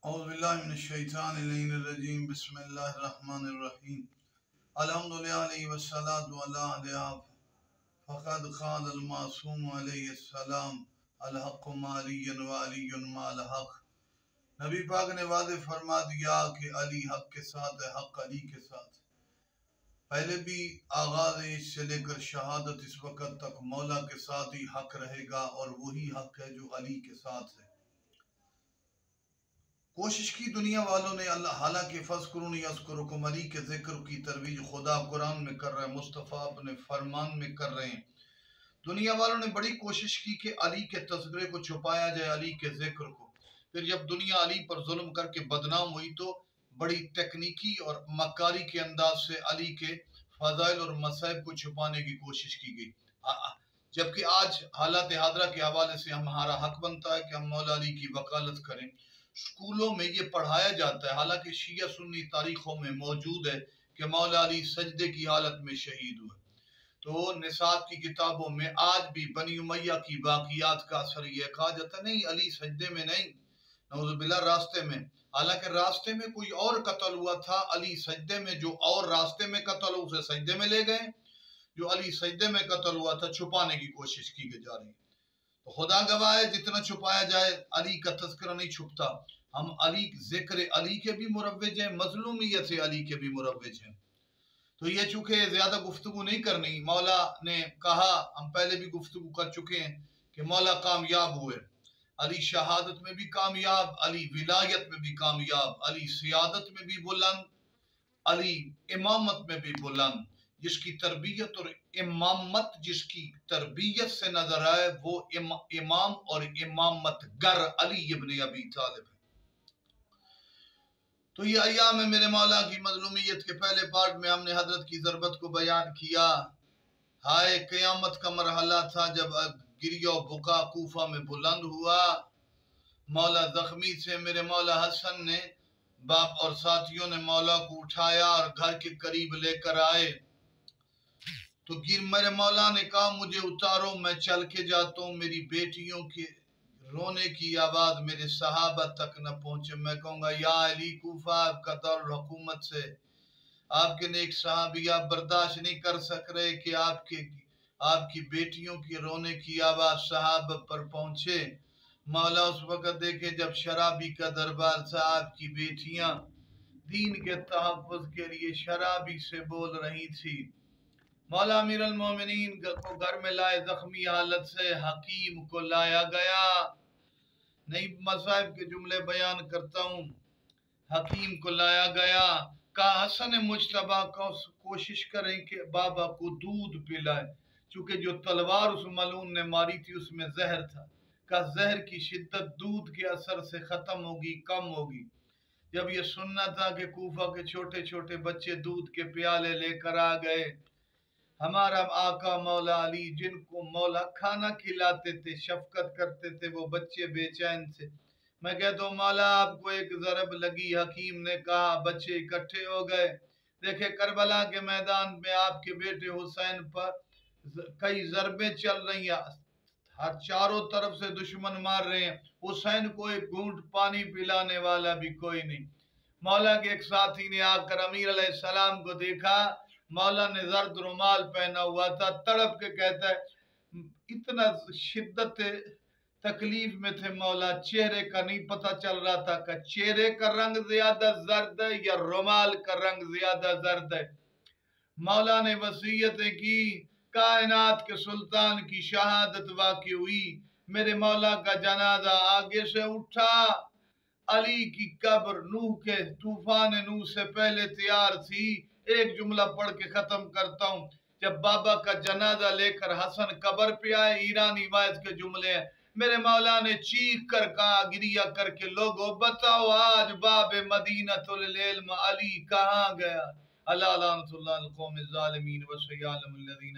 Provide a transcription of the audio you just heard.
اعوذ باللہ من الشیطان الرجیم بسم اللہ الرحمن الرحیم الحمدللہ علیہ والصلاة علیہ فقد قال المعصوم علیہ السلام الحق مالی وعلی ما الحق۔ نبی پاک نے واضح فرما دیا کہ علی حق کے ساتھ ہے، حق علی کے ساتھ۔ پہلے بھی آغاز اس سے لے کر شہادت اس وقت تک مولا کے ساتھ ہی حق رہے گا، اور وہی حق ہے جو علی کے ساتھ ہے۔ کوشش کی دنیا والوں نے، اللہ حالانکہ فَاذْكُرُونِي يَذْكُرُكُمْ علی کے ذکر کی ترویج خدا قرآن میں کر رہے ہیں، مصطفیٰ اپنے فرمان میں کر رہے ہیں۔ دنیا والوں نے بڑی کوشش کی کہ علی کے تذکرے کو چھپایا جائے، علی کے ذکر کو۔ پھر جب دنیا علی پر ظلم کر کے بدنام ہوئی تو بڑی تکنیکی اور مکاری کے انداز سے علی کے فضائل اور مصائب کو چھپانے کی کوشش کی گئی، جبکہ آج حالات حاضرہ کے حوالے سے ہمارا حق بنتا ہے کہ ہم مولا علی کی وکالت کریں۔ اسکولوں میں یہ پڑھایا جاتا ہے، حالانکہ شیعہ سنی تاریخوں میں موجود ہے کہ مولا علی سجدے کی حالت میں شہید ہوئے۔ تو نصاب کی کتابوں میں آج بھی بنی امیہ کی باقیات کا اثر یہ کہا جاتا ہے، نہیں علی سجدے میں نہیں، نعوذ باللہ راستے میں۔ حالانکہ راستے میں کوئی اور قتل ہوا تھا، علی سجدے میں، جو اور راستے میں قتل ہوا اسے سجدے میں لے گئے، جو علی سجدے میں قتل ہوا تھا چھپانے کی کوشش کی جا رہی ہے۔ تو خدا گواہ ہے جتنا چھپایا جائے علی کا تذکرہ نہیں چھپتا۔ ہم علی ذکر علی کے بھی مروج ہیں، مظلومیت علی کے بھی مروج ہیں۔ تو یہ چونکہ زیادہ گفتگو نہیں کرنی، مولا نے کہا، ہم پہلے بھی گفتگو کر چکے ہیں کہ مولا کامیاب ہوئے، علی شہادت میں بھی کامیاب، علی ولایت میں بھی کامیاب، علی سیادت میں بھی بلند، علی امامت میں بھی بلند۔ جس کی تربیت اور امامت جس کی تربیت سے نظر آئے وہ امام اور امامت گر علی ابن ابی طالب ہے۔ تو یہ ایام میں میرے مولا کی مظلومیت کے پہلے پارٹ میں ہم نے حضرت کی ضربت کو بیان کیا۔ ہائے قیامت کا مرحلہ تھا جب گریہ و بکا کوفہ میں بلند ہوا، مولا زخمی سے میرے مولا حسن نے، باپ اور ساتھیوں نے مولا کو اٹھایا اور گھر کے قریب لے کر آئے۔ تو میرے مولا نے کہا مجھے اتارو، میں چل کے جاتا ہوں، میری بیٹیوں کے رونے کی آواز میرے صحابہ تک نہ پہنچے۔ میں کہوں گا یا علی کوفہ آپ کا دارالحکومت سے آپ کے نیک صحابیہ برداشت نہیں کر سک رہے کہ آپ کی بیٹیوں کی رونے کی آواز صحابہ پر پہنچے۔ مولا اس وقت دیکھے جب شرابی کا دربار تھا، آپ کی بیٹیاں دین کے تحفظ کے لیے شرابی سے بول رہی تھی۔ مولا امیر المومنین کو گھر میں لائے، زخمی حالت سے حکیم کو لایا گیا۔ نئی مصائب کے جملے بیان کرتا ہوں۔ حکیم کو لایا گیا، کہا حسن مجتبیٰ کو کوشش کریں کہ بابا کو دودھ پلائے، چونکہ جو تلوار اس ملعون نے ماری تھی اس میں زہر تھا۔ کہا زہر کی شدت دودھ کے اثر سے ختم ہوگی، کم ہوگی۔ جب یہ سننا تھا کہ کوفہ کے چھوٹے چھوٹے بچے دودھ کے پیالے لے کر آ گئے، ہمارا آقا مولا علی جن کو مولا کھانا کھلاتے تھے، شفقت کرتے تھے، وہ بچے بے چین تھے۔ میں کہتا ہوں مولا آپ کو ایک ضرب لگی، حکیم نے کہا بچے اکٹھے ہو گئے۔ دیکھیں کربلا کے میدان میں آپ کے بیٹے حسین پر کئی ضربیں چل رہی ہیں، ہر چاروں طرف سے دشمن مار رہے ہیں، حسین کو ایک گھونٹ پانی پلانے والا بھی کوئی نہیں۔ مولا کے ایک ساتھی نے آ کر امیر علیہ السلام کو دیکھا، مولا نے زرد رومال پہنا ہوا تھا، تڑپ کے کہتا ہے اتنا شدت تکلیف میں تھے مولا، چہرے کا نہیں پتہ چل رہا تھا کہ چہرے کا رنگ زیادہ زرد ہے یا رومال کا رنگ زیادہ زرد ہے۔ مولا نے وصیتیں کی، کائنات کے سلطان کی شہادت واقع ہوئی، میرے مولا کا جنازہ آگے سے اٹھا، علی کی قبر نوح کے طوفان نوح سے پہلے تیار تھی۔ ایک جملہ پڑھ کے ختم کرتا ہوں۔ جب بابا کا جنازہ لے کر حسن قبر پہ آئے، ایرانی وائز کے جملے ہیں، میرے مولا نے چیخ کر کہا، گریہ کر کے لوگوں بتاؤ آج باب مدینۃ العلم علی کہاں گیا؟ اللہ لعنت اللہ القوم الظالمین وسیعلم الذین